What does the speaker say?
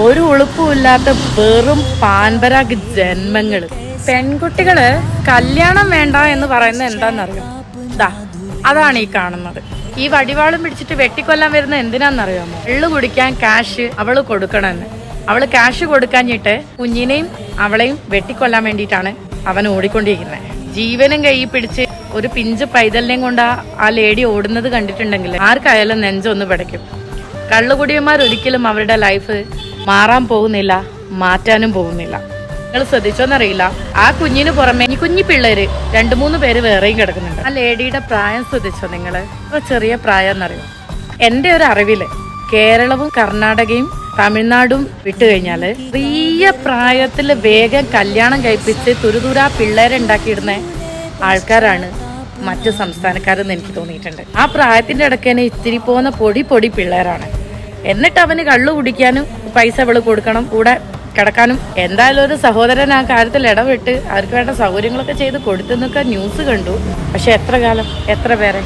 ഒരു ഉളുപ്പുമില്ലാത്ത വെറും പാൻപരാഗ് ജന്മങ്ങള്. പെൺകുട്ടികള് കല്യാണം വേണ്ട എന്ന് പറയുന്നത് എന്താണെന്നറിയോ? ദാ അതാണ് ഈ കാണുന്നത്. ഈ വടിവാളും പിടിച്ചിട്ട് വെട്ടിക്കൊല്ലാൻ വരുന്ന എന്തിനാന്നറിയാമോ? എള്ളു കുടിക്കാൻ കാശ് അവള് കൊടുക്കണമെന്ന്. അവള് കാശ് കൊടുക്കാഞ്ഞിട്ട് കുഞ്ഞിനെയും അവളെയും വെട്ടിക്കൊല്ലാൻ വേണ്ടിയിട്ടാണ് അവൻ ഓടിക്കൊണ്ടിരിക്കുന്നത്. ജീവനും കൈ പിടിച്ച് ഒരു പിഞ്ച് പൈതലിനെയും കൊണ്ട് ആ ലേഡി ഓടുന്നത് കണ്ടിട്ടുണ്ടെങ്കിൽ ആർക്കായാലും നെഞ്ചൊന്ന് പിടയ്ക്കും. കള്ളുകുടിയന്മാർ ഒരിക്കലും അവരുടെ ലൈഫ് മാറാൻ പോകുന്നില്ല, മാറ്റാനും പോകുന്നില്ല. നിങ്ങൾ ശ്രദ്ധിച്ചോന്നറിയില്ല, ആ കുഞ്ഞിന് പുറമെ ഈ കുഞ്ഞി പിള്ളേര് 2-3 പേര് വേറെയും കിടക്കുന്നുണ്ട്. ആ ലേഡിയുടെ പ്രായം ശ്രദ്ധിച്ചോ നിങ്ങള്? ഇപ്പൊ ചെറിയ പ്രായം എന്നറിയോ? എന്റെ ഒരു അറിവില് കേരളവും കർണാടകയും തമിഴ്നാടും വിട്ടുകഴിഞ്ഞാല് ചെറിയ പ്രായത്തില് വേഗം കല്യാണം കഴിപ്പിച്ച് തുരുതുരാ പിള്ളേരെ ഉണ്ടാക്കിയിടുന്ന ആൾക്കാരാണ് മറ്റു സംസ്ഥാനക്കാരെന്ന് എനിക്ക് തോന്നിയിട്ടുണ്ട്. ആ പ്രായത്തിന്റെ ഇടയ്ക്ക് തന്നെ ഇത്തിരി പോകുന്ന പൊടി പിള്ളേരാണ്. എന്നിട്ട് അവന് കള്ളു കുടിക്കാനും പൈസ അവള് കൊടുക്കണം, കൂടെ കിടക്കാനും. എന്തായാലും ഒരു സഹോദരൻ ആ കാര്യത്തിൽ ഇടപെട്ട് അവർക്ക് വേണ്ട സൗകര്യങ്ങളൊക്കെ ചെയ്ത് കൊടുത്തെന്നൊക്കെ ന്യൂസ് കണ്ടു. പക്ഷെ എത്ര കാലം, എത്ര പേരെ?